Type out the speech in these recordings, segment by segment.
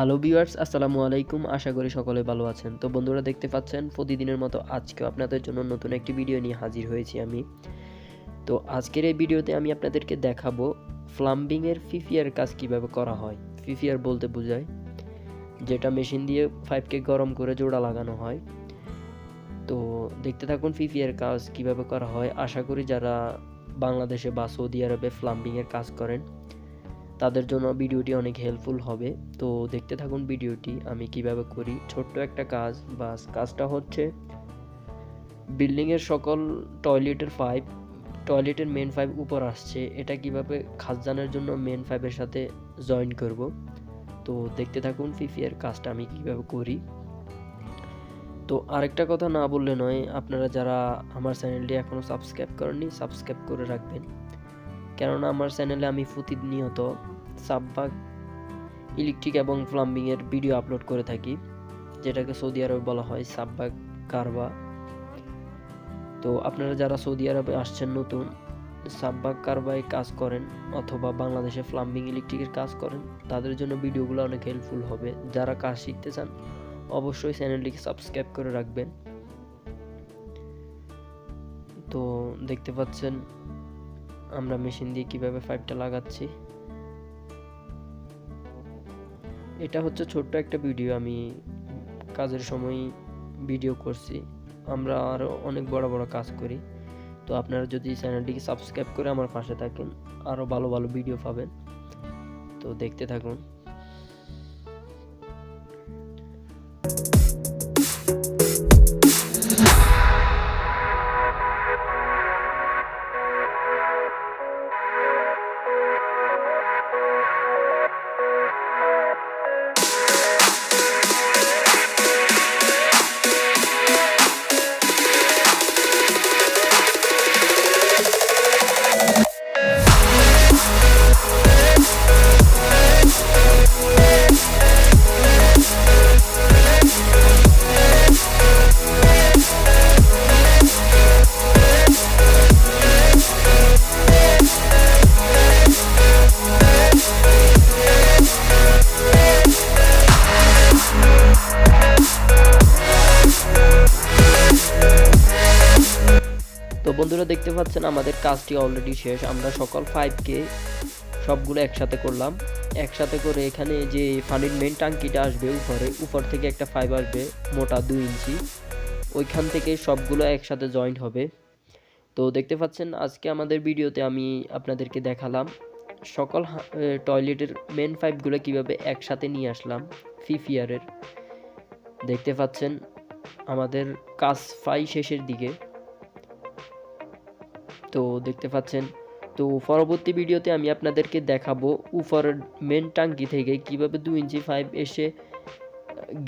Hello viewers, আসসালামু আলাইকুম। আশা করি সকলে ভালো আছেন। তো বন্ধুরা, দেখতে পাচ্ছেন প্রতিদিনের মতো আজকেও আপনাদের জন্য নতুন একটি ভিডিও নিয়ে হাজির হয়েছি আমি। তো আজকের এই ভিডিওতে আমি আপনাদেরকে দেখাবো প্লাম্বিংয়ের ফিফিয়ার কাজ কিভাবে করা হয়। ফিফিয়ার বলতে বোঝায় যেটা মেশিন দিয়ে পাইপকে গরম করে জোড়া লাগানো হয়। তো দেখতে থাকুন ফিফিয়ার কাজ কিভাবে করা হয়। আশা করি যারা বাংলাদেশে বা সৌদি আরবে প্লাম্বিংয়ের কাজ করেন তাদের জন্য ভিডিওটি অনেক হেল্পফুল হবে। তো দেখতে থাকুন ভিডিওটি আমি কিভাবে করি। ছোট্ট একটা কাজ, বাস কাজটা হচ্ছে বিল্ডিংয়ের সকল টয়লেটের মেন পাইপ উপর আসছে, এটা কিভাবে খাজানের জন্য মেন পাইপের সাথে জয়েন করব। তো দেখতে থাকুন ফিফিয়ার কাজটা আমি কিভাবে করি। তো আরেকটা কথা না বললে নয়, আপনারা যারা আমার চ্যানেলটি এখনও সাবস্ক্রাইব করেননি সাবস্ক্রাইব করে রাখবেন, কেননা আমার চ্যানেলে আমি প্রতিনিয়ত সাববাগ ইলেকট্রিক এবং প্লাম্বিংয়ের ভিডিও আপলোড করে থাকি, যেটাকে সৌদি আরবে বলা হয় সাববাগ কারবা। তো আপনারা যারা সৌদি আরবে আসছেন নতুন, সাববাগ কারবায় কাজ করেন অথবা বাংলাদেশে প্লাম্বিং ইলেকট্রিকের কাজ করেন, তাদের জন্য ভিডিওগুলো অনেক হেল্পফুল হবে। যারা কাজ শিখতে চান অবশ্যই চ্যানেলটিকে সাবস্ক্রাইব করে রাখবেন। তো দেখতে পাচ্ছেন আমরা মেশিন দিয়ে কিভাবে পাইপটা লাগাচ্ছি। এটা হচ্ছে ছোট্ট একটা ভিডিও, আমি কাজের সময় ভিডিও করছি। আমরা আরও অনেক বড় বড় কাজ করি। তো আপনারা যদি চ্যানেলটিকে সাবস্ক্রাইব করে আমার পাশে থাকেন, আরও ভালো ভালো ভিডিও পাবেন। তো দেখতে থাকুন। তো বন্ধুরা, দেখতে পাচ্ছেন আমাদের কাজটি অলরেডি শেষ। আমরা সকল পাইপকে সবগুলো একসাথে করলাম। একসাথে করে এখানে যে পানির মেন ট্যাঙ্কিটা আসবে উপর থেকে একটা পাইপ আসবে মোটা 2 ইঞ্চি, ওইখান থেকে সবগুলো একসাথে জয়েন্ট হবে। তো দেখতে পাচ্ছেন আজকে আমাদের ভিডিওতে আমি আপনাদেরকে দেখালাম সকল টয়লেটের মেন পাইপগুলো কিভাবে একসাথে নিয়ে আসলাম ফিফিয়ারের। দেখতে পাচ্ছেন আমাদের কাজ প্রায় শেষের দিকে। তো দেখতে পাচ্ছেন, তো পরবর্তী ভিডিওতে আমি আপনাদেরকে দেখাবো উপরের মেন ট্যাঙ্কি থেকে কিভাবে 2 ইঞ্চি পাইপ এসে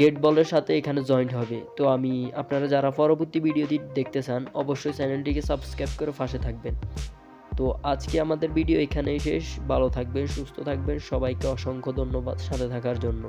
গেট বলের সাথে এখানে জয়েন্ট হবে। তো আপনারা যারা পরবর্তী ভিডিওটি দেখতে চান অবশ্যই চ্যানেলটিকে সাবস্ক্রাইব করে পাশে থাকবেন। তো আজকে আমাদের ভিডিও এখানেই শেষ। ভালো থাকবেন, সুস্থ থাকবেন, সবাইকে অসংখ্য ধন্যবাদ সাথে থাকার জন্য।